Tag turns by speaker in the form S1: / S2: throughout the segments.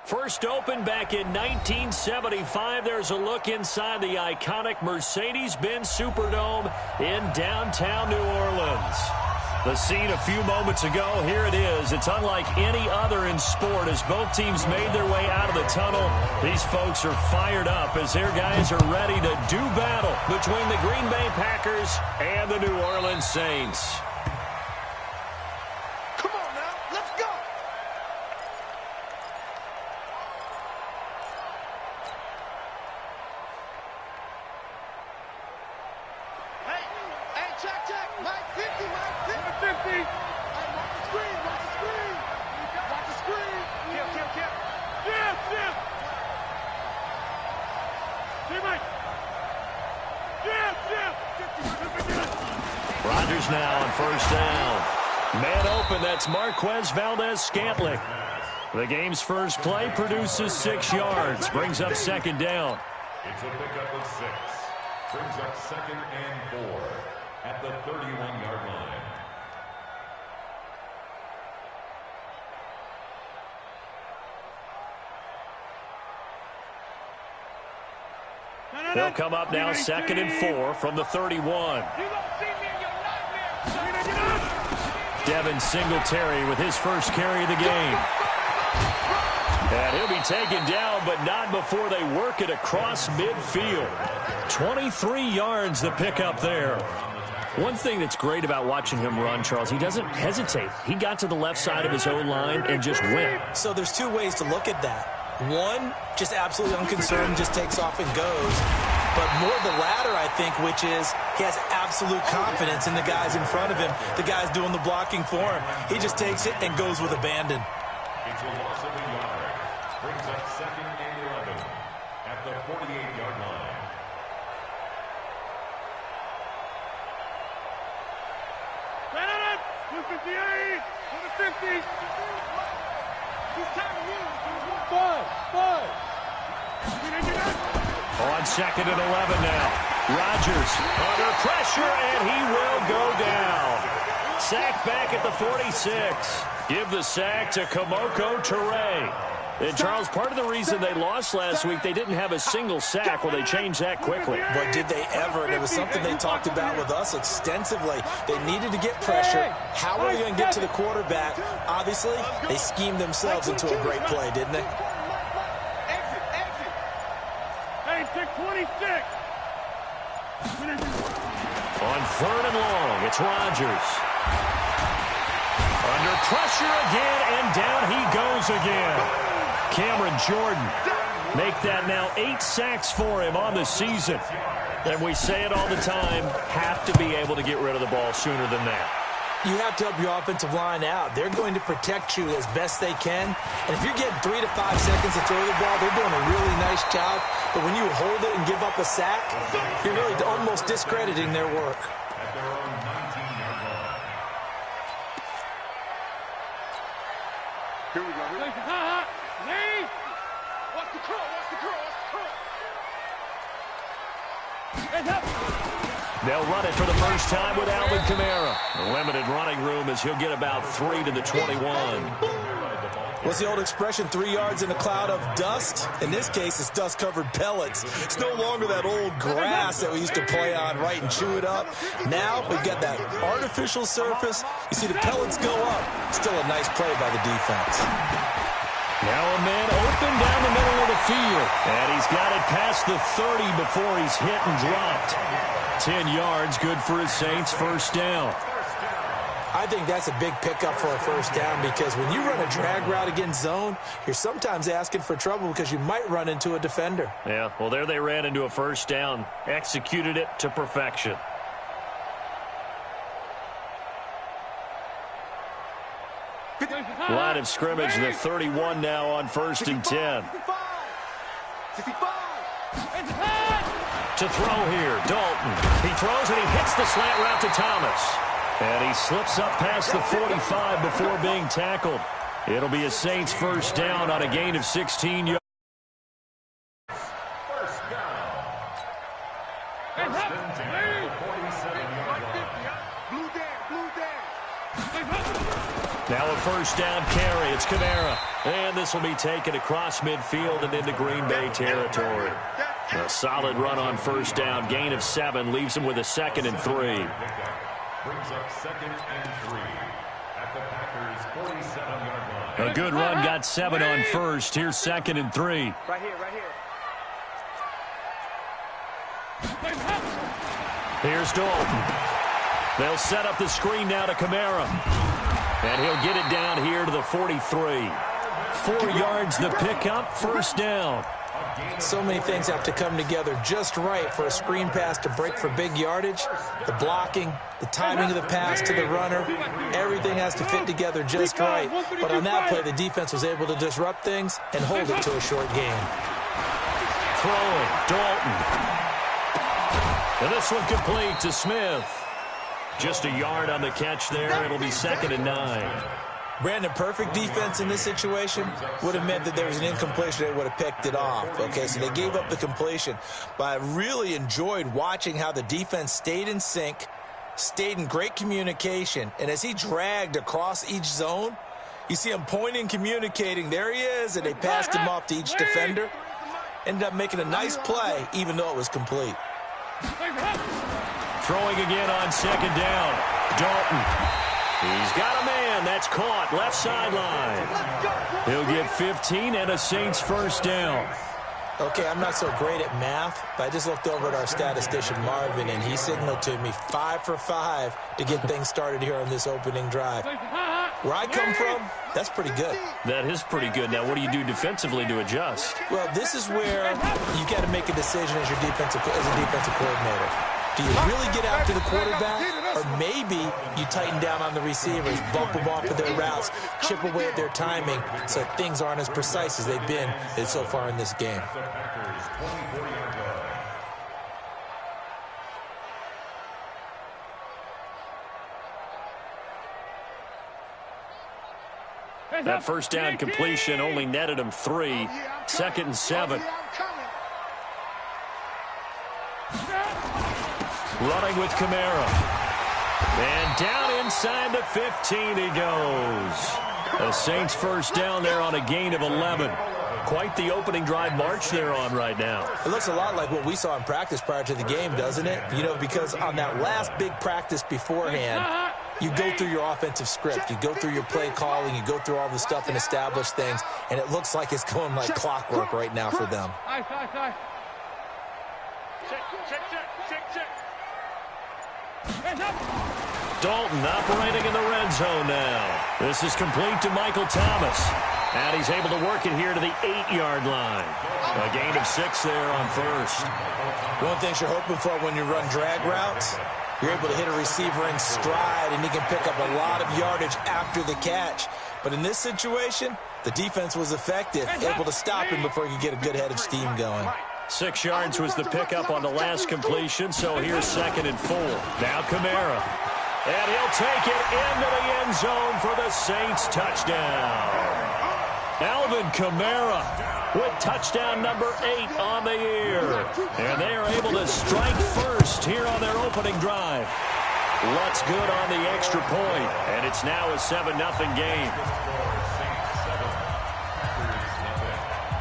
S1: First opened back in 1975, there's a look inside the iconic Mercedes-Benz Superdome in downtown New Orleans. The scene a few moments ago, here it is. It's unlike any other in sport as both teams made their way out of the tunnel. These folks are fired up as their guys are ready to do battle between the Green Bay Packers and the New Orleans Saints.
S2: Rodgers now on first down.
S1: Man open, that's Marquez Valdez-Scantling. The game's first play produces 6 yards, brings up second down.
S2: It's a pickup of 6. Brings up second and 4 at the 31-yard line.
S1: They'll come up now second and 4 from the 31. Devin Singletary with his first carry of the game. And he'll be taken down, but not before they work it across midfield. 23 yards the pickup there. One thing that's great about watching him run, Charles, he doesn't hesitate. He got to the left side of his own line and just went.
S3: So there's 2 ways to look at that. One, just absolutely unconcerned, just takes off and goes. But more the latter, I think, which is he has absolute confidence in the guys in front of him, the guys doing the blocking for him. He just takes it and goes with abandon.
S2: It's a loss of a yard. Brings up second and 11 at the 48-yard line.
S1: On second and 11 now. Rodgers under pressure, and he will go down. Sacked back at the 46. Give the sack to Kamoko Toure. And, Charles, part of the reason they lost last week, they didn't have a single sack. Well, they changed that quickly.
S3: But did they ever? And it was something they talked about with us extensively. They needed to get pressure. How are they going to get to the quarterback? Obviously, they schemed themselves into a great play, didn't they?
S1: On third and long, it's Rodgers. Under pressure again, and down he goes again. Cameron Jordan, make that now 8 sacks for him on the season. And we say it all the time, have to be able to get rid of the ball sooner than that.
S3: You have to help your offensive line out. They're going to protect you as best they can. And if you're getting 3 to 5 seconds to throw the ball, they're doing a really nice job. But when you hold it and give up a sack, you're really almost discrediting their work.
S2: At their own 19-yard line.
S4: Here we go. Lee! Watch the curl, watch the curl, watch the curl.
S1: They'll run it for the first time with Alvin Kamara. A limited running room as he'll get about 3 to the 21.
S3: What's the old expression, 3 yards in a cloud of dust? In this case, it's dust-covered pellets. It's no longer that old grass that we used to play on, right, and chew it up. Now we've got that artificial surface. You see the pellets go up. Still a nice play by the defense.
S1: Now a man open down the middle of the field. And he's got it past the 30 before he's hit and dropped. 10 yards, good for his Saints, first down.
S3: I think that's a big pickup for a first down because when you run a drag route against zone, you're sometimes asking for trouble because you might run into a defender.
S1: Yeah, well, there they ran into a first down, executed it to perfection. Line of scrimmage, the 31 now on first and 10. To throw here, Dalton. He throws and he hits the slant route to Thomas. And he slips up past the 45 before being tackled. It'll be a Saints first down on a gain of 16 yards.
S2: First down. First and 10 at the 47-yard line.
S4: Blue down, blue down.
S1: Now a first down carry. It's Kamara. And this will be taken across midfield and into Green Bay territory. A solid run on first down. Gain of 7 leaves him with a 2nd and 3.
S2: Brings up 2nd and 3 at the Packers' 47-yard line.
S1: A good run got 7 on first. Here's 2nd and 3.
S4: Right here, right here.
S1: Here's Dalton. They'll set up the screen now to Kamara. And he'll get it down here to the 43. 4 yards the pickup, first down.
S3: So many things have to come together just right for a screen pass to break for big yardage. The blocking, the timing of the pass to the runner, everything has to fit together just right. But on that play, the defense was able to disrupt things and hold it to a short game.
S1: Throwing, Dalton. And this one complete to Smith. Just a yard on the catch there. It'll be 2nd and 9.
S3: Brandon, perfect defense in this situation would have meant that there was an incompletion. They would have picked it off. Okay, so they gave up the completion. But I really enjoyed watching how the defense stayed in sync, stayed in great communication. And as he dragged across each zone, you see him pointing, communicating. There he is, and they passed him off to each defender. Ended up making a nice play, even though it was complete.
S1: Throwing again on 2nd down. Dalton. He's got a man. That's caught. Left sideline. He'll get 15 and a Saints first down.
S3: Okay, I'm not so great at math, but I just looked over at our statistician, Marvin, and he signaled to me 5 for 5 to get things started here on this opening drive. Where I come from, that's pretty good.
S1: That is pretty good. Now, what do you do defensively to adjust?
S3: Well, this is where you got to make a decision as a defensive coordinator. Do you really get after the quarterback, or maybe you tighten down on the receivers, bump them off of their routes, chip away at their timing so things aren't as precise as they've been so far in this game?
S1: That first down completion only netted him 3. 2nd and 7. Running with Kamara. And down inside the 15 he goes. The Saints first down there on a gain of 11. Quite the opening drive march they're on right now.
S3: It looks a lot like what we saw in practice prior to the game, doesn't it? You know, because on that last big practice beforehand, you go through your offensive script. You go through your play calling. You go through all the stuff and establish things. And it looks like it's going like clockwork right now for them.
S1: Dalton operating in the red zone now. This is complete to Michael Thomas. And he's able to work it here to the 8-yard line. A gain of 6 there on first.
S3: One of the things you're hoping for when you run drag routes, you're able to hit a receiver in stride, and he can pick up a lot of yardage after the catch. But in this situation, the defense was effective, able to stop him before he could get a good head of steam going.
S1: 6 yards was the pickup on the last completion, so here's 2nd and 4. Now Kamara. And he'll take it into the end zone for the Saints touchdown. Alvin Kamara with touchdown number 8 on the year. And they are able to strike first here on their opening drive. Lutz good on the extra point, and it's now a 7-0 game.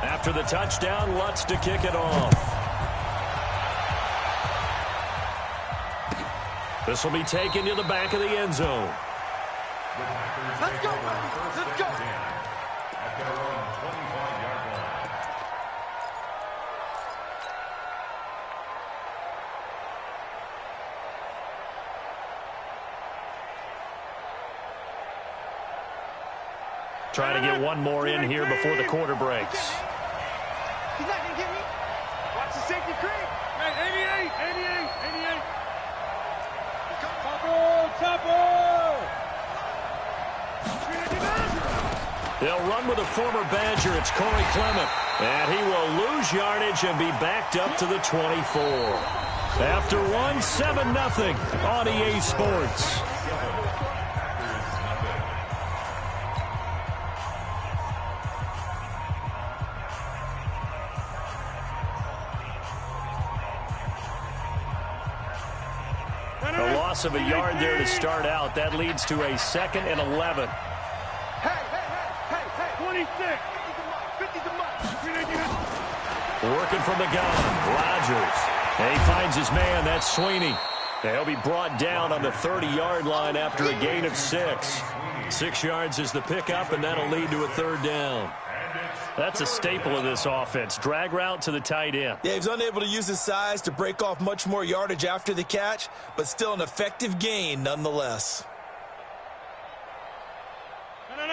S1: After the touchdown, Lutz to kick it off. This will be taken to the back of the end zone.
S4: Let's go, let's go.
S2: At their own 25-yard line.
S1: Trying to get one more in here before the quarter breaks.
S4: He's not going to get me. Watch the safety creep. Hey, 88. Topo.
S1: They'll run with a former Badger. It's Corey Clement. And he will lose yardage and be backed up to the 24. After one, 7-0 on EA Sports. A loss of a yard there to start out. That leads to a 2nd and 11.
S4: 26. 50's a month.
S1: Working from the gun, Rodgers. And he finds his man, that's Sweeney. He'll be brought down on the 30-yard line after a gain of 6. 6 yards is the pickup, and that'll lead to a third down. That's a staple of this offense. Drag route to the tight end.
S3: Yeah, he's unable to use his size to break off much more yardage after the catch, but still an effective gain nonetheless.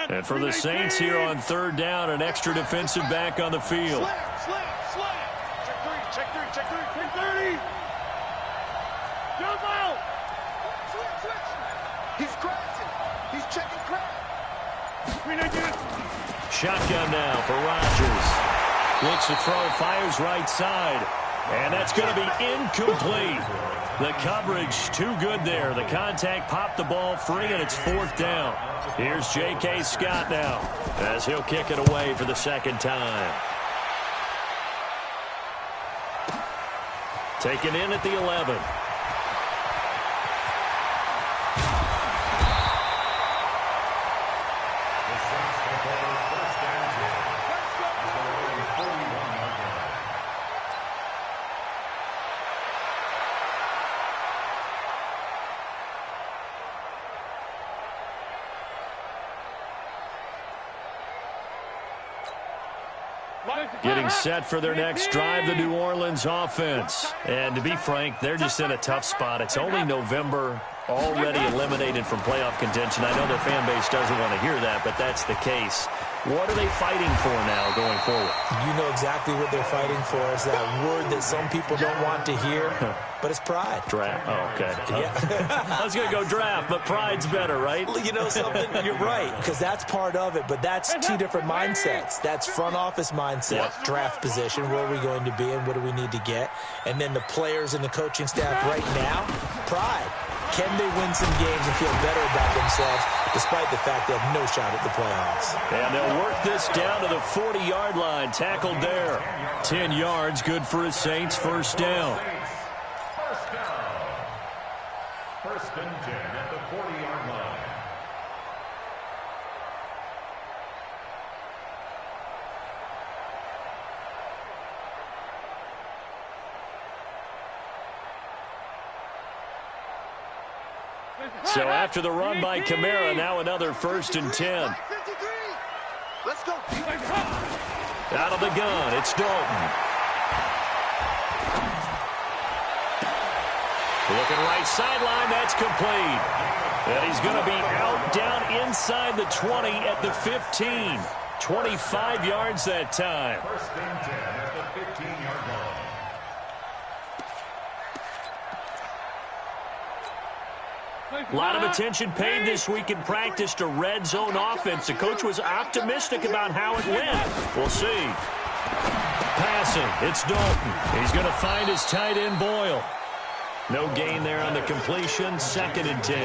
S1: And for the Saints here on third down, an extra defensive back on the field.
S4: Slam. Check three. 30. Jump out. Switch. He's crashing. He's checking crash.
S1: Shotgun now for Rodgers. Looks to throw, fires right side. And that's going to be incomplete. The coverage too good there. The contact popped the ball free, and it's fourth down. Here's J.K. Scott now as he'll kick it away for the second time. Taken in at the 11. Getting set for their next drive, the New Orleans offense. And to be frank, they're just in a tough spot. It's only November, already eliminated from playoff contention. I know their fan base doesn't want to hear that, but that's the case. What are they fighting for now going forward?
S3: You know exactly what they're fighting for. It's that word that some people don't want to hear, but it's pride.
S1: Draft. Oh, okay.
S3: Yeah.
S1: I was going to go draft, but pride's better, right?
S3: You know something? You're right, because that's part of it, but that's two different mindsets. That's front office mindset, draft position, where are we going to be and what do we need to get? And then the players and the coaching staff right now, pride. Can they win some games and feel better about themselves despite the fact they have no shot at the playoffs?
S1: And they'll work this down to the 40-yard line, tackled there. 10 yards, good for a Saints first down.
S2: First and 10 at the 40-yard line.
S1: So after the run by Kamara, now another first and 10.
S4: Let's go.
S1: Out of the gun, it's Dalton. Looking right sideline, that's complete. And he's going to be out down inside the 20 at the 15. 25 yards that time.
S2: First and 10 at the 15-yard line.
S1: A lot of attention paid this week in practice to red zone offense. The coach was optimistic about how it went. We'll see. Passing, it's Dalton. He's going to find his tight end Boyle. No gain there on the completion, second and 10.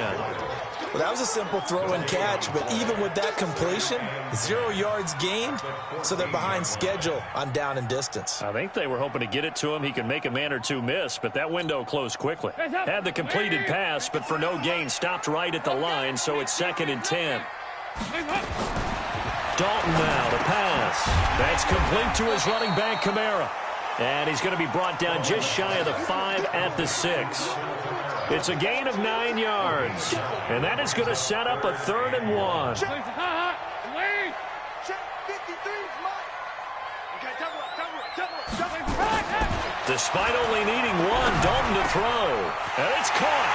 S3: Well, that was a simple throw and catch, but even with that completion, 0 yards gained, so they're behind schedule on down and distance.
S1: I think they were hoping to get it to him. He could make a man or two miss, but that window closed quickly. Had the completed pass, but for no gain, stopped right at the line, so it's second and 10. Dalton now to pass. That's complete to his running back, Kamara. And he's going to be brought down just shy of the 5 at the 6. It's a gain of 9 yards. And that is going to set up a 3rd and 1.
S4: Check 53's mine. Okay, double up.
S1: Despite only needing one, Dalton to throw. And it's caught.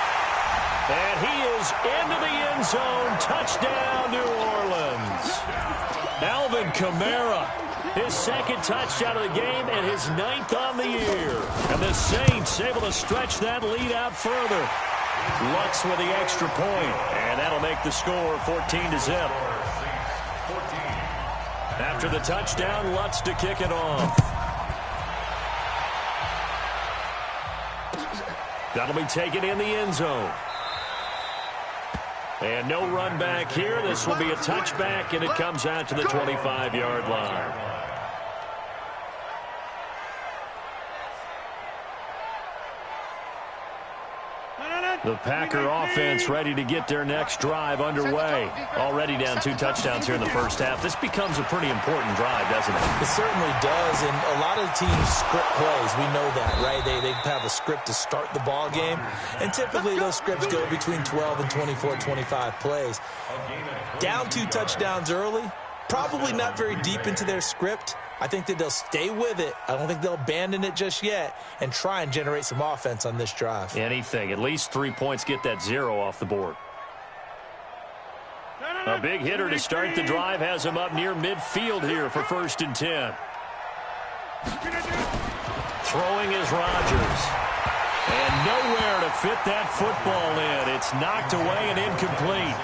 S1: And he is into the end zone. Touchdown, New Orleans. Alvin Kamara. His second touchdown of the game and his 9th on the year. And the Saints able to stretch that lead out further. Lutz with the extra point, and that'll make the score 14-0. After the touchdown, Lutz to kick it off. That'll be taken in the end zone. And no run back here. This will be a touchback, and it comes out to the 25-yard line. The Packer offense ready to get their next drive underway. Already down 2 touchdowns here in the first half. This becomes a pretty important drive, doesn't it?
S3: It certainly does, and a lot of teams script plays. We know that, right? They have a script to start the ball game, and typically those scripts go between 12 and 24, 25 plays. Down 2 touchdowns early, probably not very deep into their script. I think that they'll stay with it. I don't think they'll abandon it just yet and try and generate some offense on this drive.
S1: Anything. At least 3 points, get that 0 off the board. A big hitter to start the drive has him up near midfield here for 1st and 10. Throwing is Rodgers. And nowhere to fit that football in. It's knocked away and incomplete.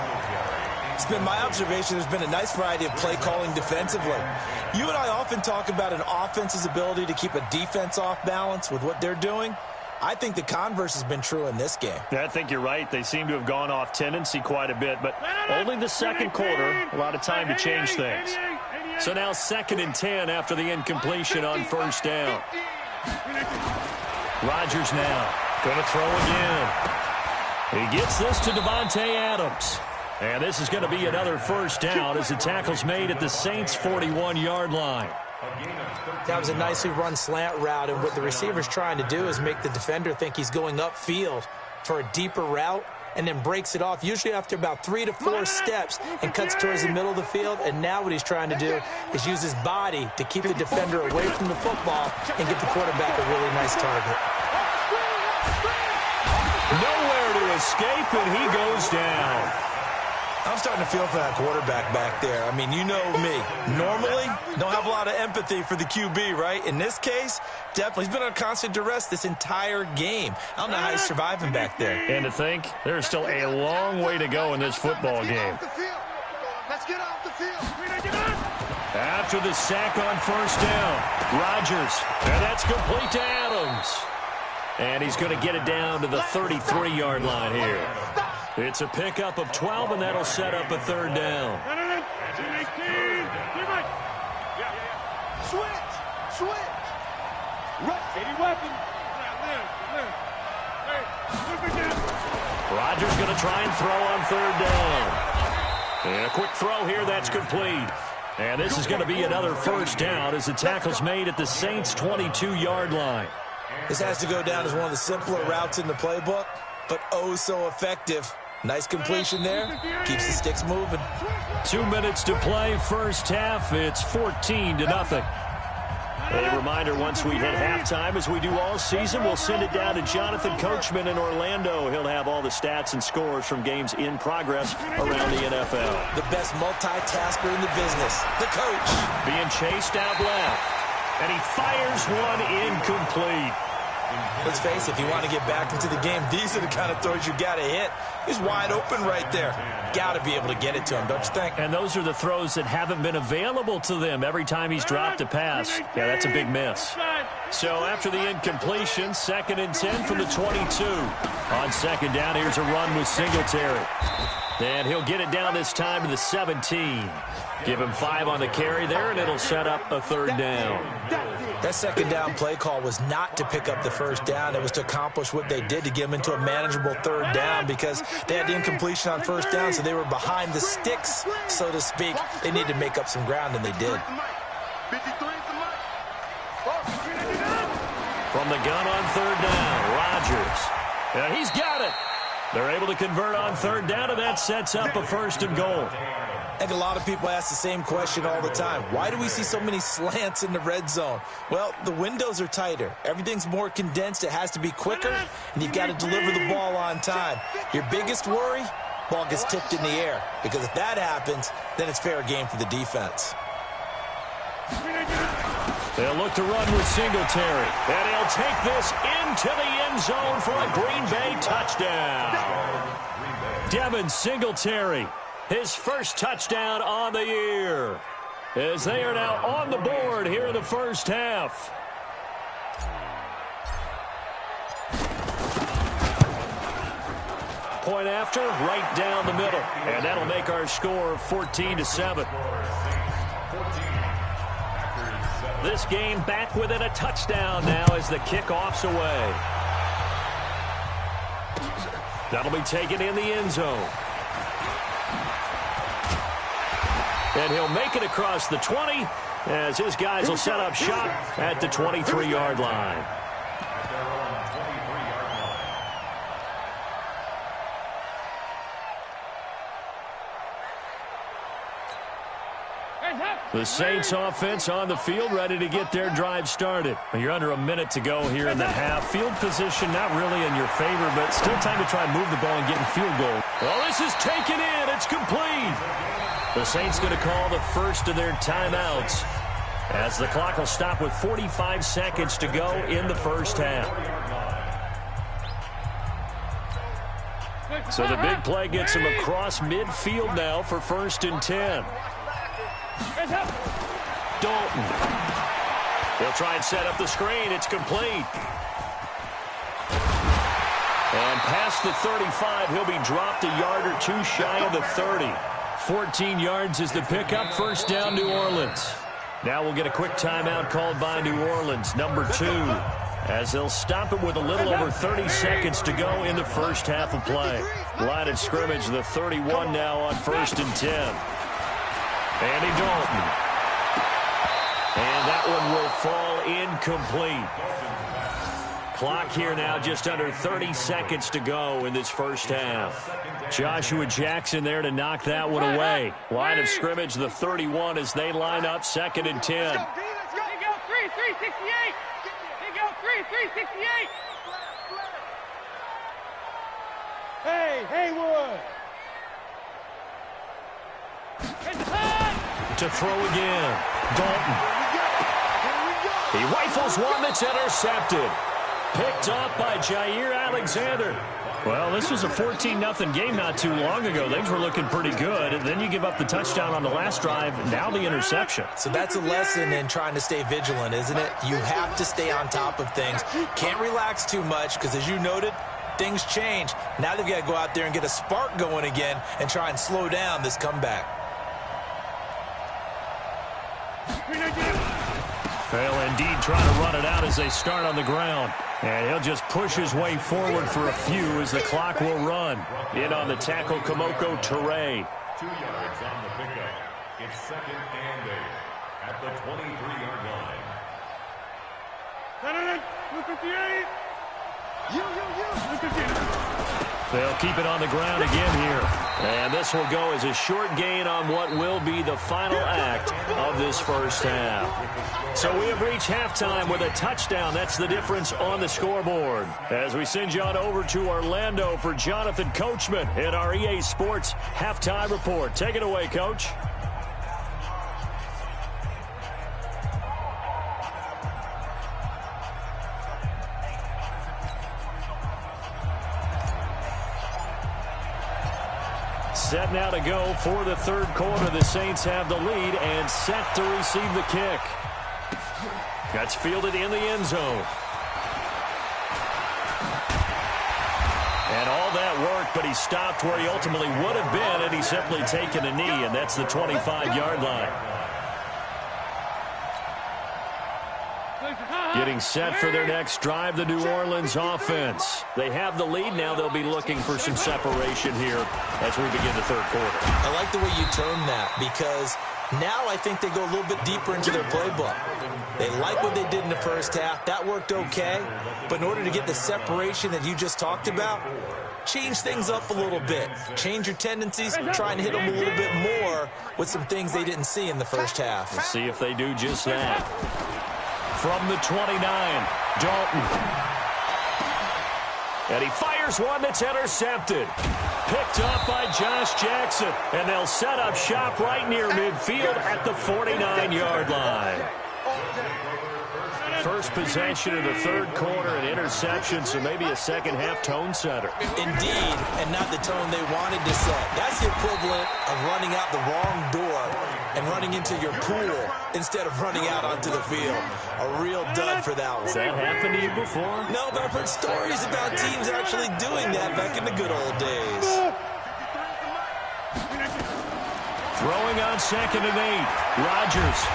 S3: It's been my observation there's been a nice variety of play calling defensively. You and I often talk about an offense's ability to keep a defense off balance with what they're doing. I think the converse has been true in this game.
S1: Yeah, I think you're right. They seem to have gone off tendency quite a bit, but only the second quarter, a lot of time to change things. So now 2nd and 10 after the incompletion on 1st down. Rodgers now going to throw again. He gets this to Davante Adams. And this is going to be another 1st down as the tackle's made at the Saints' 41-yard line.
S3: That was a nicely run slant route, and what the receiver's trying to do is make the defender think he's going upfield for a deeper route and then breaks it off, usually after about 3 to 4 steps, and cuts towards the middle of the field. And now what he's trying to do is use his body to keep the defender away from the football and get the quarterback a really nice target.
S1: Nowhere to escape, and he goes down.
S3: I'm starting to feel for that quarterback back there. I mean, you know me. Normally, don't have a lot of empathy for the QB, right? In this case, definitely. He's been on constant duress this entire game. I don't know how he's surviving back there.
S1: And to think, there's still a long way to go in this football game.
S4: Let's get off the field.
S1: After the sack on 1st down, Rodgers. And that's complete to Adams. And he's going to get it down to the 33-yard line here. It's a pickup of 12, and that'll set up a 3rd down.
S4: Switch. Any weapon.
S1: Rodgers going to try and throw on 3rd down. And a quick throw here, that's complete. And this is going to be another 1st down as the tackle's made at the Saints' 22-yard line.
S3: This has to go down as one of the simpler routes in the playbook, but oh so effective. Nice completion there. Keeps the sticks moving.
S1: 2 minutes to play, 1st half. It's 14-0. A reminder, once we hit halftime, as we do all season, we'll send it down to Jonathan Coachman in Orlando. He'll have all the stats and scores from games in progress around the NFL.
S3: The best multitasker in the business, the coach.
S1: Being chased out left, and he fires one incomplete.
S3: Let's face it, if you want to get back into the game, these are the kind of throws you got to hit. He's wide open right there. Got to be able to get it to him, don't you think?
S1: And those are the throws that haven't been available to them every time he's dropped a pass. Yeah, that's a big miss. So after the incompletion, 2nd and 10 from the 22. On 2nd down, here's a run with Singletary. And he'll get it down this time to the 17. Give him 5 on the carry there, and it'll set up a 3rd down.
S3: That 2nd down play call was not to pick up the 1st down. It was to accomplish what they did, to get them into a manageable 3rd down, because they had the incompletion on 1st down, so they were behind the sticks, so to speak. They needed to make up some ground, and they did.
S1: From the gun on 3rd down, Rodgers. And he's got it. They're able to convert on 3rd down, and that sets up a 1st and goal.
S3: I think a lot of people ask the same question all the time. Why do we see so many slants in the red zone? Well, the windows are tighter. Everything's more condensed. It has to be quicker, and you've got to deliver the ball on time. Your biggest worry? Ball gets tipped in the air, because if that happens, then it's fair game for the defense.
S1: They'll look to run with Singletary, and he'll take this into the end zone for a Green Bay touchdown. Devin Singletary, his first touchdown on the year, as they are now on the board here in the 1st half. Point after, right down the middle, and that'll make our score 14-7. This game back within a touchdown now as the kickoff's away. That'll be taken in the end zone. And he'll make it across the 20 as his guys will set up shop at the 23-yard line. The Saints offense on the field, ready to get their drive started. You're under a minute to go here in the half. Field position not really in your favor, but still time to try and move the ball and get in field goal. Well, this is taken in. It's complete. The Saints going to call the first of their timeouts as the clock will stop with 45 seconds to go in the first half. So the big play gets him across midfield now for 1st and 10. Dalton. He'll try and set up the screen. It's complete. And past the 35, he'll be dropped a yard or two shy of the 30. 14 yards is the pickup. First down, New Orleans. Now we'll get a quick timeout called by New Orleans, number 2, as they'll stop it with a little over 30 seconds to go in the first half of play. Line of scrimmage, the 31 now on 1st and 10. Andy Dalton. And that one will fall incomplete. Clock here now just under 30 seconds to go in this first half. Joshua Jackson there to knock that one away. Line of scrimmage, the 31 as they line up 2nd and 10.
S4: Let's go. They go 3-3-68. They go 3-3-68. Hey, Haywood.
S1: To throw again. Dalton. He rifles one that's intercepted. Picked off by Jair Alexander. Well, this was a 14-0 game not too long ago. Things were looking pretty good. And then you give up the touchdown on the last drive. Now the interception.
S3: So that's a lesson in trying to stay vigilant, isn't it? You have to stay on top of things. Can't relax too much because, as you noted, things change. Now they've got to go out there and get a spark going again and try and slow down this comeback.
S1: They'll indeed try to run it out as they start on the ground. And he'll just push his way forward for a few as the clock will run. In on the tackle, Kamoko Toure.
S2: 2 yards on the pickup. It's 2nd and 8 at the 23-yard line.
S4: 258.
S1: They'll keep it on the ground again here. And this will go as a short gain on what will be the final act of this first half. So we have reached halftime with a touchdown. That's the difference on the scoreboard. As we send you on over to Orlando for Jonathan Coachman in our EA Sports Halftime Report. Take it away, Coach. Set now to go for the third quarter. The Saints have the lead and set to receive the kick. That's fielded in the end zone. And all that work, but he stopped where he ultimately would have been had he simply taken a knee, and that's the 25-yard line. Getting set for their next drive, the New Orleans offense. They have the lead. Now they'll be looking for some separation here as we begin the third quarter.
S3: I like the way you term that because now I think they go a little bit deeper into their playbook. They like what they did in the first half. That worked okay. But in order to get the separation that you just talked about, change things up a little bit. Change your tendencies. Try and hit them a little bit more with some things they didn't see in the first half.
S1: We'll see if they do just that. From the 29, Dalton. And he fires one that's intercepted. Picked up by Josh Jackson. And they'll set up shop right near midfield at the 49-yard line. First possession of the third quarter, an interception, so maybe a second-half tone setter.
S3: Indeed, and not the tone they wanted to set. That's the equivalent of running out the wrong door and running into your pool instead of running out onto the field. A real dud for that one.
S1: Has that happened to you before?
S3: No, but I've heard stories about teams actually doing that back in the good old days.
S1: Throwing on 2nd and 8. Rodgers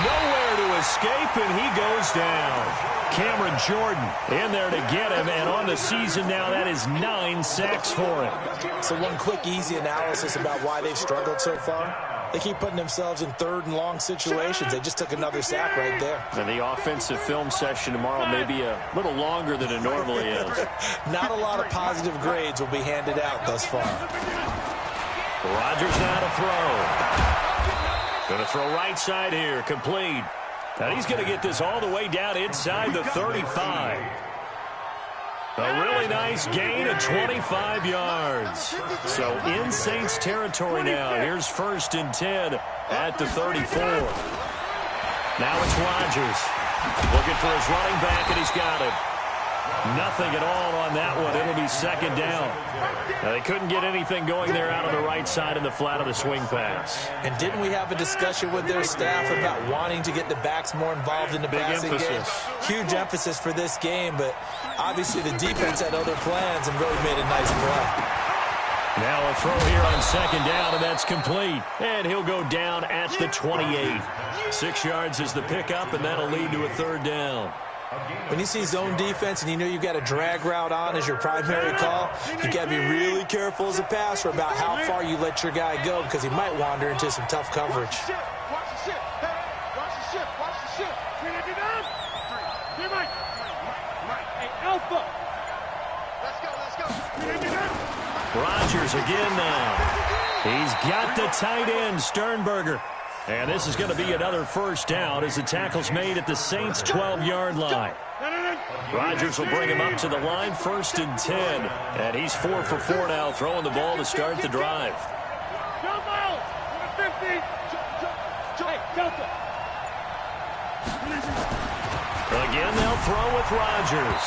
S1: nowhere to escape, and he goes down. Cameron Jordan in there to get him, and on the season now, that is 9 sacks for him.
S3: So one quick, easy analysis about why they've struggled so far. They keep putting themselves in 3rd and long situations. They just took another sack right there.
S1: And the offensive film session tomorrow may be a little longer than it normally is.
S3: Not a lot of positive grades will be handed out thus far.
S1: Rodgers now to throw. Going to throw right side here, complete. And he's going to get this all the way down inside the 35. A really nice gain of 25 yards. So in Saints territory now. Here's 1st and 10 at the 34. Now it's Rodgers. Looking for his running back, and he's got it. Nothing at all on that one. It'll be 2nd down. Now, they couldn't get anything going there out on the right side in the flat of the swing pass.
S3: And didn't we have a discussion with their staff about wanting to get the backs more involved in the passing game? Huge emphasis for this game, but obviously the defense had other plans and really made a nice play.
S1: Now a throw here on 2nd down, and that's complete. And he'll go down at the 28. 6 yards is the pickup, and that'll lead to a 3rd down.
S3: When you see zone defense and you know you've got a drag route on as your primary call, you got to be really careful as a passer about how far you let your guy go, because he might wander into some tough coverage.
S4: Watch the shift. Watch the shift. Watch the shift. Hey, Alpha. Let's go.
S1: Rodgers again now. He's got the tight end, Sternberger. And this is going to be another 1st down as the tackle's made at the Saints' 12-yard line. Rodgers will bring him up to the line, 1st and 10. And he's 4 for 4 now, throwing the ball to start the drive. Again, they'll throw with Rodgers.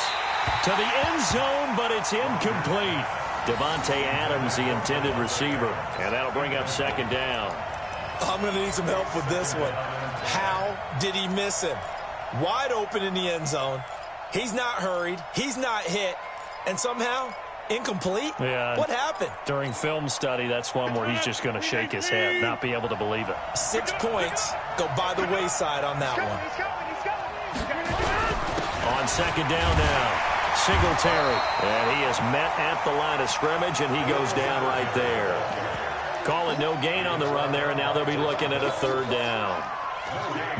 S1: To the end zone, but it's incomplete. Devontae Adams, the intended receiver. And that'll bring up 2nd down.
S3: I'm going to need some help with this one. How did he miss him? Wide open in the end zone. He's not hurried. He's not hit. And somehow, incomplete?
S1: Yeah.
S3: What happened?
S1: During film study, that's one where he's just going to shake his head, not be able to believe it.
S3: 6 points go by the wayside on that one.
S1: On 2nd down now, Singletary. And he is met at the line of scrimmage, and he goes down right there. Call it no gain on the run there, and now they'll be looking at a 3rd down.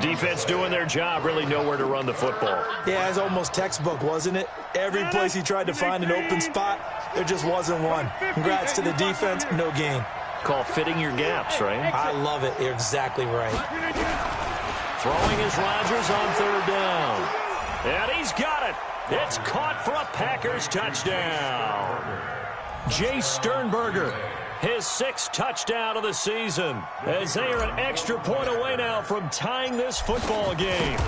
S1: Defense doing their job, really nowhere to run the football.
S3: Yeah, it's almost textbook, wasn't it? Every place he tried to find an open spot, there just wasn't one. Congrats to the defense, no gain.
S1: Call fitting your gaps, right?
S3: I love it. You're exactly right.
S1: Throwing is Rodgers on 3rd down. And he's got it. It's caught for a Packers touchdown. Jay Sternberger, his 6th touchdown of the season, as they are an extra point away now from tying this football game.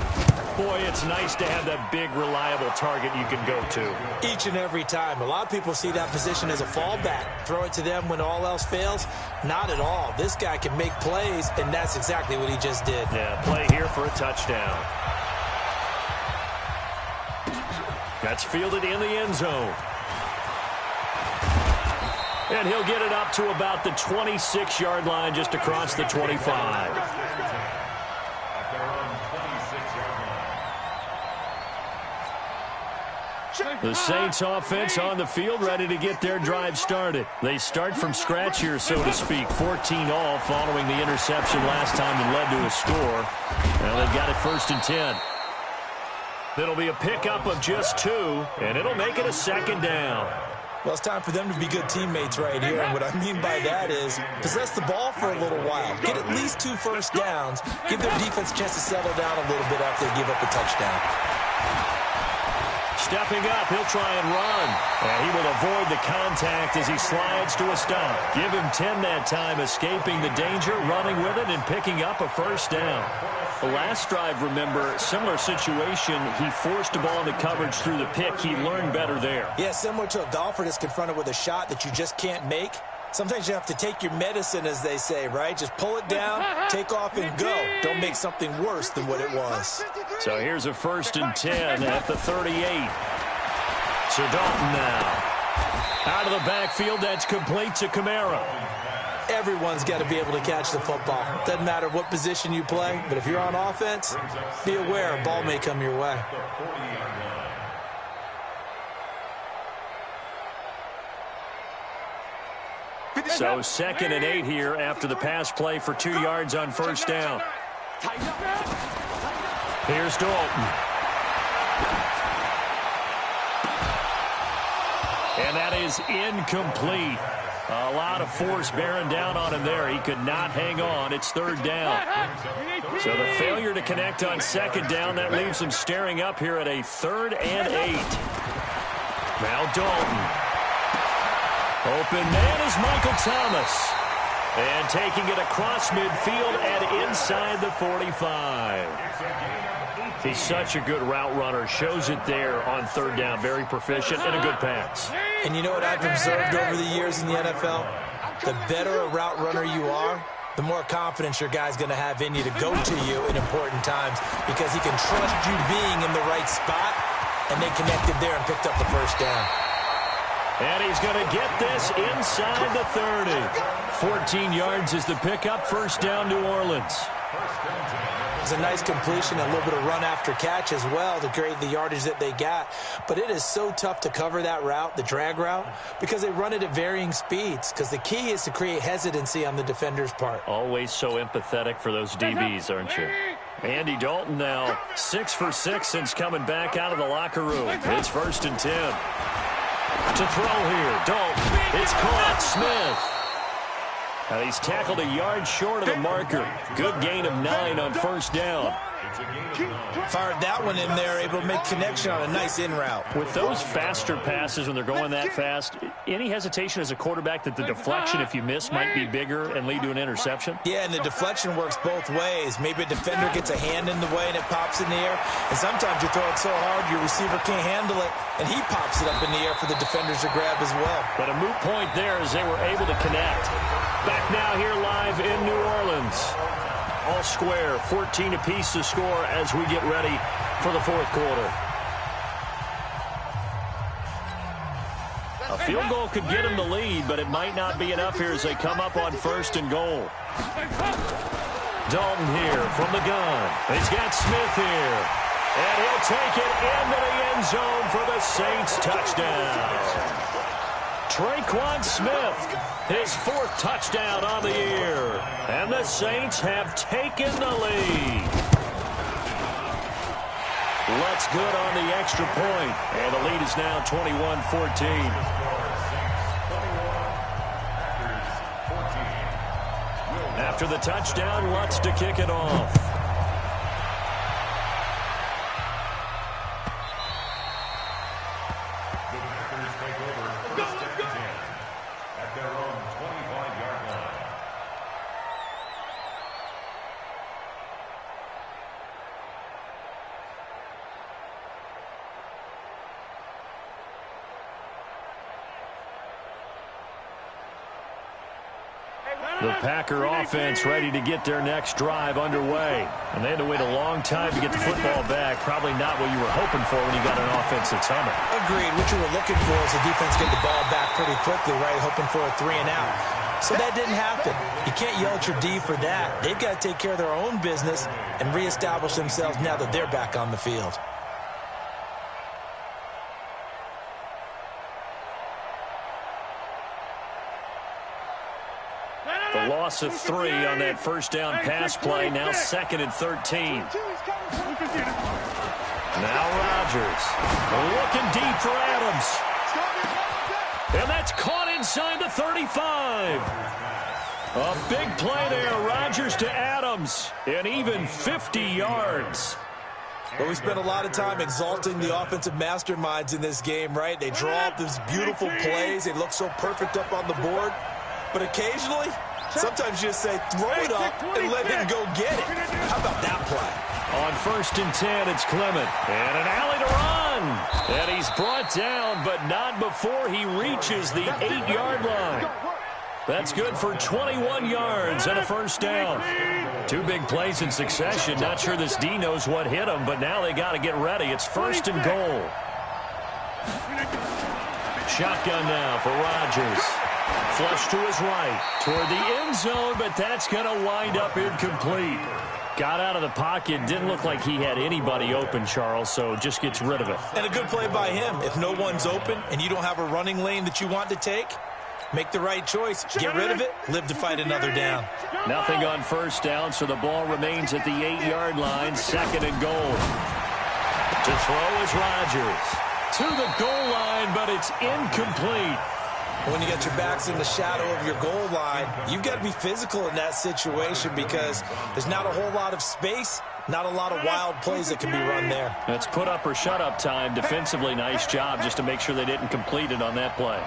S1: Boy, it's nice to have that big, reliable target you can go to.
S3: Each and every time. A lot of people see that position as a fallback. Throw it to them when all else fails. Not at all. This guy can make plays, and that's exactly what he just did.
S1: Yeah, play here for a touchdown. That's fielded in the end zone. And he'll get it up to about the 26-yard line, just across the 25. The Saints offense on the field, ready to get their drive started. They start from scratch here, so to speak. 14-all following the interception last time that led to a score. Now they've got it 1st and 10. It'll be a pickup of just 2, and it'll make it a 2nd down.
S3: Well, it's time for them to be good teammates right here, and what I mean by that is possess the ball for a little while. Get at least 2 first downs. Give their defense a chance to settle down a little bit after they give up a touchdown.
S1: Stepping up, he'll try and run. And he will avoid the contact as he slides to a stop. Give him 10 that time, escaping the danger, running with it, and picking up a 1st down. The last drive, remember, similar situation. He forced the ball into coverage through the pick. He learned better there.
S3: Yeah, similar to a golfer that's confronted with a shot that you just can't make. Sometimes you have to take your medicine, as they say, right? Just pull it down, take off, and go. Don't make something worse than what it was.
S1: So here's a 1st and 10 at the 38. So Dalton now. Out of the backfield, that's complete to Kamara.
S3: Everyone's got to be able to catch the football. Doesn't matter what position you play, but if you're on offense, be aware a ball may come your way.
S1: So 2nd and 8 here after the pass play for 2 yards on first down. Here's Dalton. And that is incomplete. A lot of force bearing down on him there. He could not hang on. It's 3rd down. So the failure to connect on 2nd down, that leaves him staring up here at a 3rd and 8. Now Dalton. Open man is Michael Thomas. And taking it across midfield and inside the 45. He's such a good route runner. Shows it there on 3rd down. Very proficient and a good pass.
S3: And you know what I've observed over the years in the NFL? The better a route runner you are, the more confidence your guy's going to have in you to go to you in important times because he can trust you being in the right spot, and they connected there and picked up the first down.
S1: And he's going to get this inside the 30. 14 yards is the pickup. First down, New Orleans.
S3: It's a nice completion, a little bit of run after catch as well to create the yardage that they got. But it is so tough to cover that route, the drag route, because they run it at varying speeds. Because the key is to create hesitancy on the defender's part.
S1: Always so empathetic for those DBs, aren't you? Andy Dalton now 6 for 6 since coming back out of the locker room. It's 1st and 10. To throw here, Dalton. It's caught. Smith. And he's tackled a yard short of the marker. Good gain of 9 on first down.
S3: Fired that one in there, able to make connection on a nice in route.
S1: With those faster passes when they're going that fast, any hesitation as a quarterback that the deflection, if you miss, might be bigger and lead to an interception?
S3: Yeah, and the deflection works both ways. Maybe a defender gets a hand in the way and it pops in the air. And sometimes you throw it so hard your receiver can't handle it, and he pops it up in the air for the defenders to grab as well.
S1: But a moot point there as they were able to connect. Back now here live in New Orleans. All square, 14 apiece to score as we get ready for the 4th quarter. A field goal could get him the lead, but it might not be enough here as they come up on 1st and goal. Dalton here from the gun. He's got Smith here. And he'll take it into the end zone for the Saints touchdown. Traquan Smith, his 4th touchdown on the year. And the Saints have taken the lead. Lutz good on the extra point. And the lead is now 21-14. After the touchdown, Lutz to kick it off. The Packer offense ready to get their next drive underway. And they had to wait a long time to get the football back. Probably not what you were hoping for when you got an offense that's humming.
S3: Agreed. What you were looking for is the defense get the ball back pretty quickly, right? Hoping for a 3 and out. So that didn't happen. You can't yell at your D for that. They've got to take care of their own business and reestablish themselves now that they're back on the field.
S1: The loss of 3 on that first down pass play. Now 2nd and 13. Now Rodgers looking deep for Adams. And that's caught inside the 35. A big play there. Rodgers to Adams. And even 50 yards.
S3: But we spent a lot of time exalting the offensive masterminds in this game, right? They draw up these beautiful plays. They look so perfect up on the board. But occasionally, sometimes you just say, throw it up and let him go get it. How about that play?
S1: On 1st and 10, it's Clement. And an alley to run. And he's brought down, but not before he reaches the 8-yard line. That's good for 21 yards and a first down. 2 big plays in succession. Not sure this D knows what hit him, but now they got to get ready. It's 1st and goal. Shotgun now for Rodgers. Flush to his right, toward the end zone, but that's going to wind up incomplete. Got out of the pocket, didn't look like he had anybody open, Charles, so just gets rid of it.
S3: And a good play by him. If no one's open and you don't have a running lane that you want to take, make the right choice. Get rid of it, live to fight another down.
S1: Nothing on first down, so the ball remains at the 8-yard line, 2nd and goal. To throw is Rodgers. To the goal line, but it's incomplete.
S3: When you get your backs in the shadow of your goal line, you've got to be physical in that situation because there's not a whole lot of space, not a lot of wild plays that can be run there.
S1: That's put up or shut up time. Defensively, nice job just to make sure they didn't complete it on that play.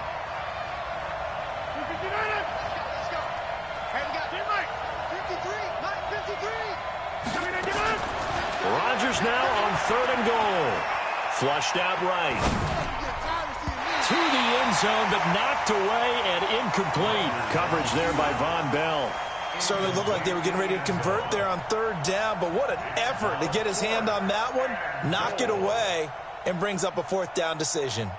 S1: Rodgers now on 3rd and goal. Flushed out right. To the end zone, but knocked away and incomplete. Coverage there by Von Bell.
S3: Certainly looked like they were getting ready to convert there on 3rd down, but what an effort to get his hand on that one, knock it away, and brings up a 4th down decision.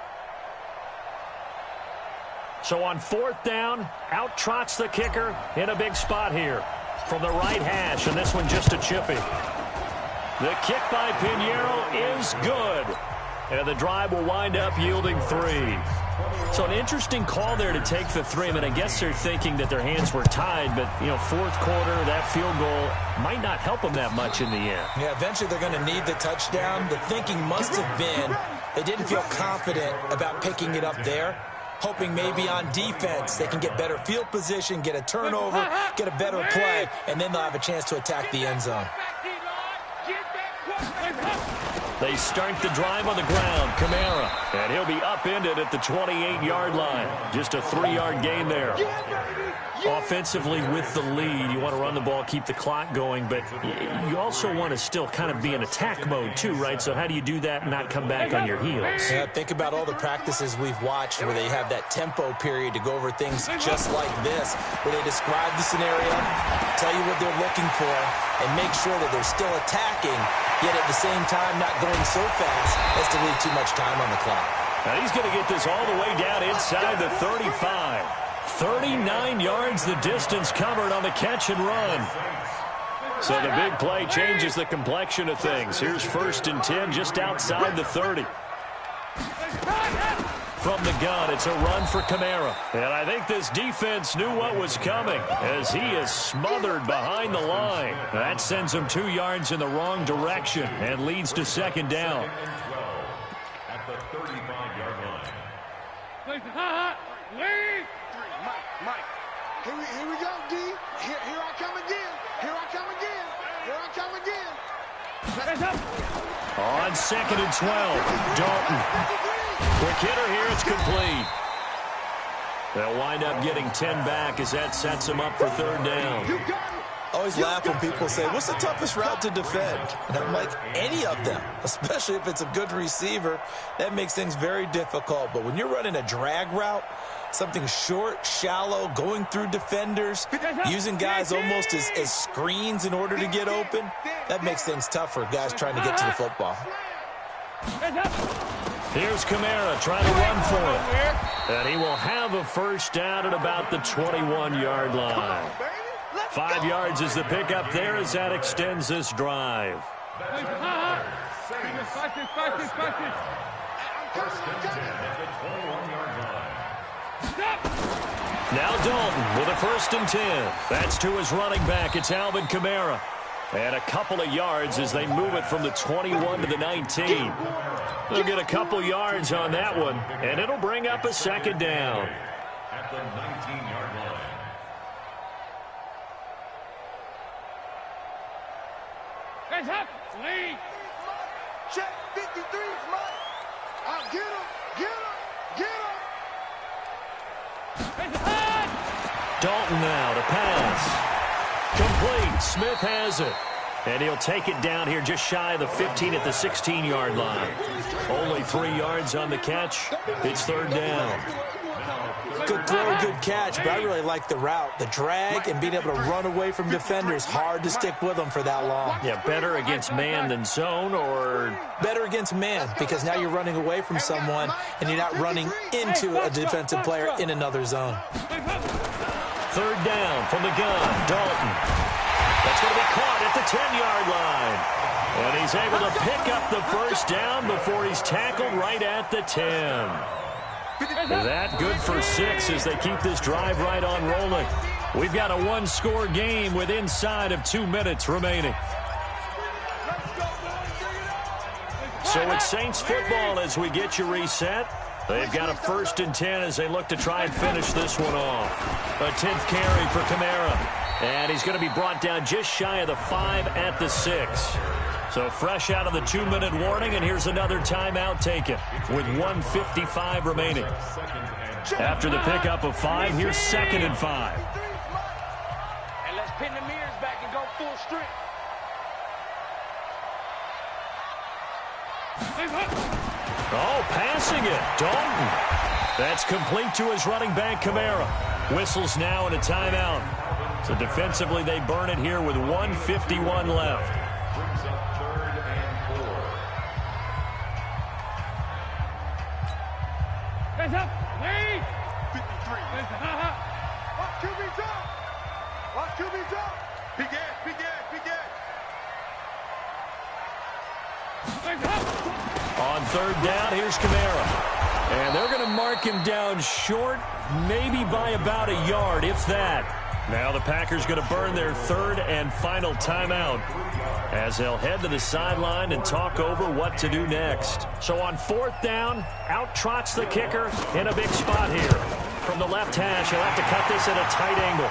S1: So on 4th down, out trots the kicker in a big spot here from the right hash, and this one just a chippy. The kick by Pinheiro is good. And the drive will wind up yielding 3. So an interesting call there to take the 3. I mean, I guess they're thinking that their hands were tied, but, you know, 4th quarter, that field goal might not help them that much in the end.
S3: Yeah, eventually they're going to need the touchdown. The thinking must have been they didn't feel confident about picking it up there, hoping maybe on defense they can get better field position, get a turnover, get a better play, and then they'll have a chance to attack the end zone.
S1: They start the drive on the ground. Kamara, and he'll be upended at the 28-yard line. Just a 3-yard gain there. Offensively with the lead, you want to run the ball, keep the clock going, but you also want to still kind of be in attack mode too, right? So how do you do that and not come back on your heels?
S3: Yeah, think about all the practices we've watched where they have that tempo period to go over things just like this, where they describe the scenario, tell you what they're looking for, and make sure that they're still attacking, yet at the same time not going so fast as to leave too much time on the clock.
S1: Now he's going to get this all the way down inside the 35. 39 yards the distance covered on the catch and run. So the big play changes the complexion of things. Here's 1st and 10 just outside the 30. From the gun, it's a run for Kamara. And I think this defense knew what was coming as he is smothered behind the line. That sends him 2 yards in the wrong direction and leads to 2nd down.
S2: At the 35-yard line.
S4: Mike, here we go, D. Here I come again. Here I come again. Here I come again.
S1: On 2nd and 12, Dalton. Quick hitter here, it's complete. They'll wind up getting 10 back as that sets them up for 3rd down.
S3: I always laugh when people say, what's the toughest route to defend? And I'm like, any of them, especially if it's a good receiver. That makes things very difficult. But when you're running a drag route, something short, shallow, going through defenders, using guys almost as screens in order to get open, that makes things tough for guys trying to get to the football.
S1: Here's Kamara trying to run for it. And he will have a 1st down at about the 21-yard line. 5 yards is the pickup there as that extends this drive.
S2: First and 10 at the 21-yard line.
S1: Now Dalton with a 1st and 10. That's to his running back. It's Alvin Kamara. And a couple of yards as they move it from the 21 to the 19. They'll get a couple yards on that one, and it'll bring up a 2nd down.
S2: At the 19-yard line.
S4: Hands up, lead. Check 53, Mike. I'll get him, get him, get him.
S1: Dalton now to pass. Complete. Smith has it. And he'll take it down here just shy of the 15 at the 16-yard line. Only 3 yards on the catch. It's 3rd down.
S3: Good throw, good catch, but I really like the route. The drag and being able to run away from defenders, hard to stick with them for that long.
S1: Yeah, better against man than zone, or?
S3: Better against man, because now you're running away from someone and you're not running into a defensive player in another zone.
S1: Third down from the gun, Dalton. That's going to be caught at the 10-yard line. And he's able to pick up the first down before he's tackled right at the 10. That good for 6 as they keep this drive right on rolling. We've got a one-score game with inside of 2 minutes remaining. So it's Saints football as we get you reset. They've got a 1st and 10 as they look to try and finish this one off. A 10th carry for Kamara. And he's going to be brought down just shy of the 5 at the 6. So fresh out of the 2-minute warning, and here's another timeout taken with 1:55 remaining. After the pickup of 5, here's 2nd and 5.
S4: And let's pin the mirrors back and go full strength.
S1: Oh, passing it. Dalton. That's complete to his running back, Kamara. Whistles now and a timeout. So defensively, they burn it here with 1:51 left.
S2: Brings up 3rd and 4.
S4: Hands up. Lead. 53. Watch QB drop. Watch QB drop. Big ass, big ass, big ass.
S1: On 3rd down, here's Kamara. And they're going to mark him down short, maybe by about a yard, if that. Now the Packers going to burn their 3rd and final timeout as they'll head to the sideline and talk over what to do next. So on 4th down, out trots the kicker in a big spot here. From the left hash, he'll have to cut this at a tight angle.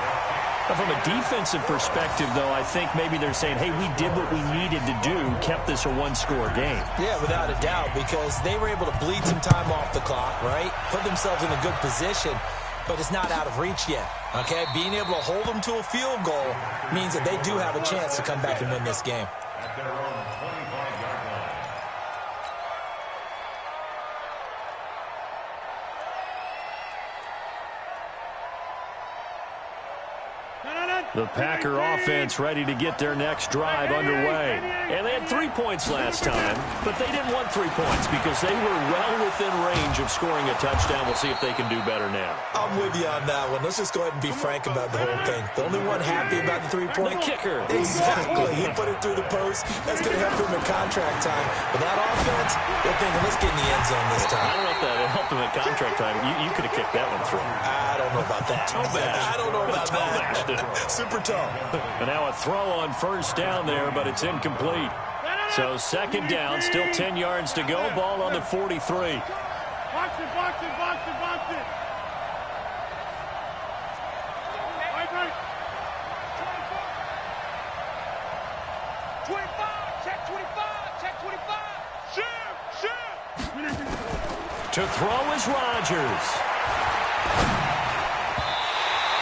S1: But from a defensive perspective, though, I think maybe they're saying, hey, we did what we needed to do, kept this a one-score game.
S3: Yeah, without a doubt, because they were able to bleed some time off the clock, right? Put themselves in a good position, but it's not out of reach yet, okay? Being able to hold them to a field goal means that they do have a chance to come back and win this game.
S2: At their own 25-yard line.
S1: The Packer offense ready to get their next drive underway. And they had 3 points last time, but they didn't want 3 points because they were well within range of scoring a touchdown. We'll see if they can do better now.
S3: I'm with you on that one. Let's just go ahead and be frank about the whole thing. The only one happy about the 3-point?
S1: The kicker.
S3: Exactly. He put it through the post. That's going to help him at contract time. But that offense, they're thinking, let's get in the end zone this time.
S1: I don't know if that helped him at contract time. You could have kicked that one through.
S3: I don't know about that.
S1: Toe bash.
S3: I don't know about
S1: Toe bashed it.
S3: that. Super toe.
S1: And now a throw on 1st down there, but it's incomplete. So 2nd down, still 10 yards to go. Ball on the 43.
S4: Box it, box it, box it, box it. Right. 25, check 25, check 25. Shoot.
S1: To throw is Rodgers.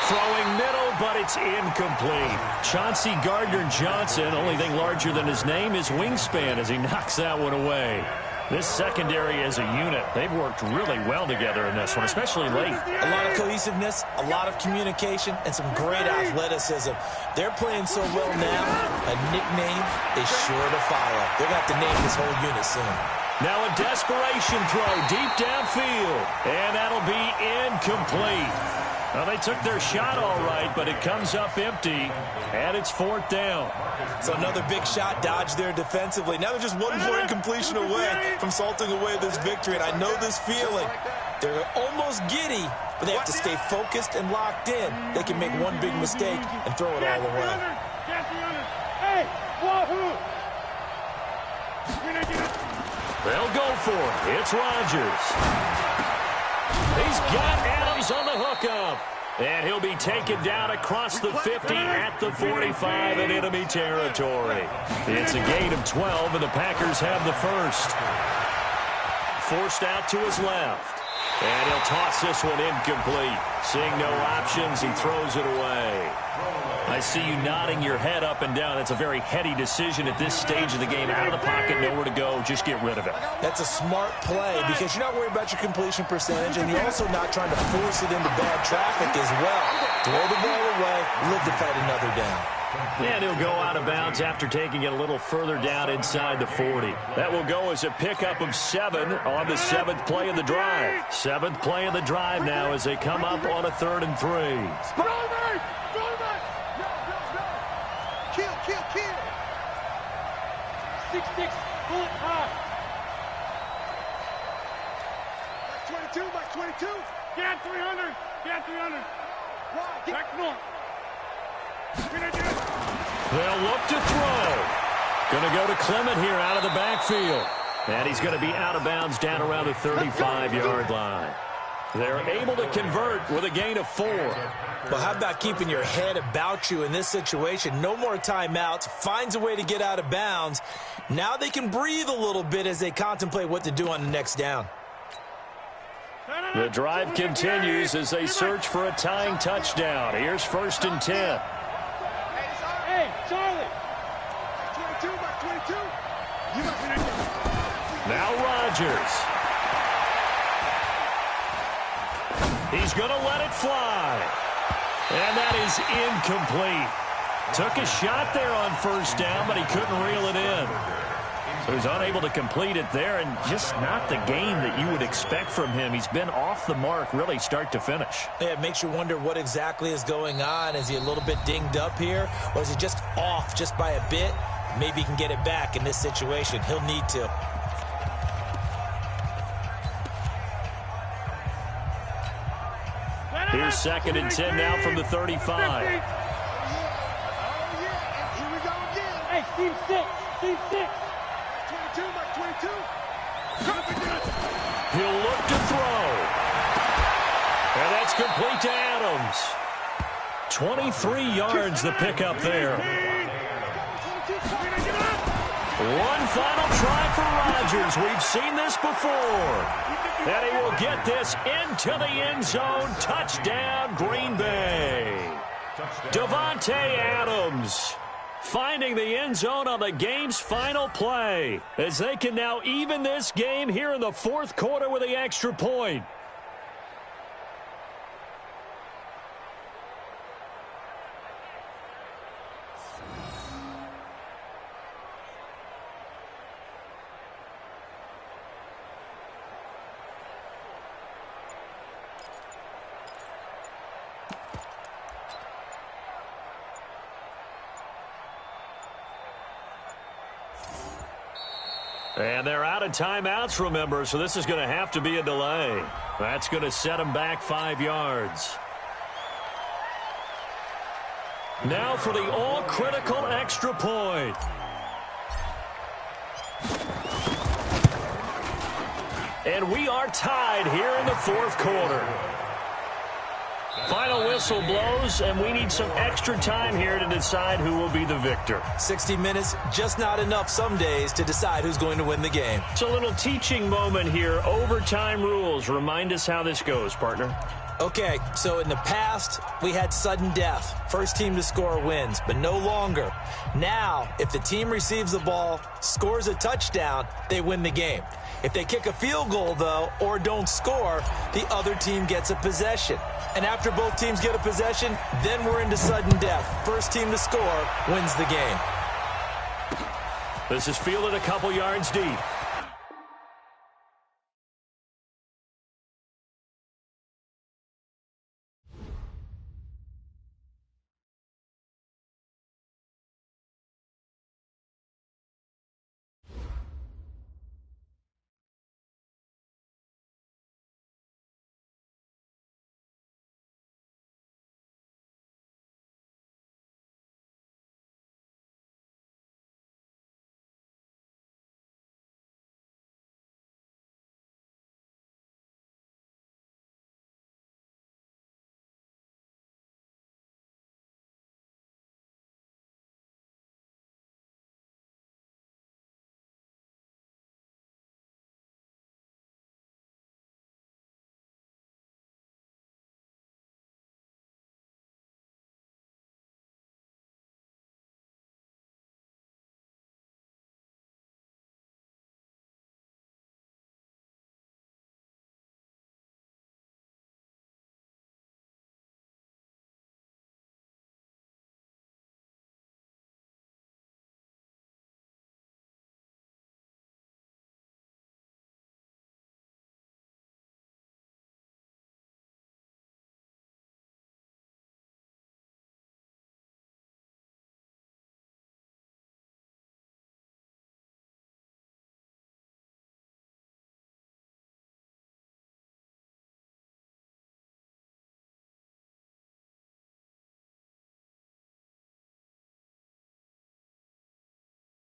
S1: Throwing middle, but it's incomplete. Chauncey Gardner-Johnson, only thing larger than his name is wingspan as he knocks that one away. This secondary as a unit, they've worked really well together in this one, especially late.
S3: A lot of cohesiveness, a lot of communication, and some great athleticism. They're playing so well now, a nickname is sure to follow. They're going to have to name this whole unit soon.
S1: Now a desperation throw deep downfield, and that'll be incomplete. Well, they took their shot all right, but it comes up empty, and it's 4th down.
S3: So another big shot dodged there defensively. Now they're just one more incompletion away from salting away this victory, and I know this feeling. They're almost giddy, but they have to stay focused and locked in. They can make one big mistake and throw it all away.
S4: Hey, wahoo!
S1: They'll go for it. It's Rodgers. He's got Adams on the hookup. And he'll be taken down across the 50 at the 45 in enemy territory. It's a gain of 12, and the Packers have the first. Forced out to his left. And he'll toss this one incomplete. Seeing no options, he throws it away. I see you nodding your head up and down. That's a very heady decision at this stage of the game. Out of the pocket, nowhere to go. Just get rid of it.
S3: That's a smart play because you're not worried about your completion percentage, and you're also not trying to force it into bad traffic as well. Throw the ball away, live to fight another down.
S1: And he'll go out of bounds after taking it a little further down inside the 40. That will go as a pickup of 7 on the 7th play of the drive. 7th play of the drive now as they come up on a 3rd and 3.
S4: Kill. 6-6, bullet high. Mike 22. Get 300. Back north.
S1: They'll look to throw. Going to go to Clement here out of the backfield. And he's going to be out of bounds down around the 35-yard line. They're able to convert with a gain of 4.
S3: Well, how about keeping your head about you in this situation? No more timeouts. Finds a way to get out of bounds. Now they can breathe a little bit as they contemplate what to do on the next down.
S1: The drive continues as they search for a tying touchdown. Here's 1st and 10.
S4: Hey, Charlie. 22.
S1: Now Rodgers. He's going to let it fly. And that is incomplete. Took a shot there on 1st down, but he couldn't reel it in. So he's unable to complete it there, and just not the game that you would expect from him. He's been off the mark really start to finish.
S3: Yeah, it makes you wonder what exactly is going on. Is he a little bit dinged up here, or is he just off just by a bit? Maybe he can get it back in this situation. He'll need to.
S1: Here's 2nd and 10 now from the 35.
S4: Oh, yeah. Here we go again. Hey, team 6. 22.
S1: He'll look to throw. And that's complete to Adams. 23 yards the pickup there. One final try for Rodgers. We've seen this before. And he will get this into the end zone. Touchdown, Green Bay. Davante Adams finding the end zone on the game's final play as they can now even this game here in the 4th quarter with the extra point. And they're out of timeouts, remember, so this is going to have to be a delay. That's going to set them back 5 yards. Now for the all-critical extra point. And we are tied here in the 4th quarter. Final whistle blows, and we need some extra time here to decide who will be the victor.
S3: 60 minutes, just not enough some days to decide who's going to win the game.
S1: It's a little teaching moment here. Overtime rules. Remind us how this goes, partner.
S3: Okay, so in the past, we had sudden death. First team to score wins, but no longer. Now, if the team receives the ball, scores a touchdown, they win the game. If they kick a field goal, though, or don't score, the other team gets a possession. And after both teams get a possession, then we're into sudden death. First team to score wins the game.
S1: This is fielded a couple yards deep.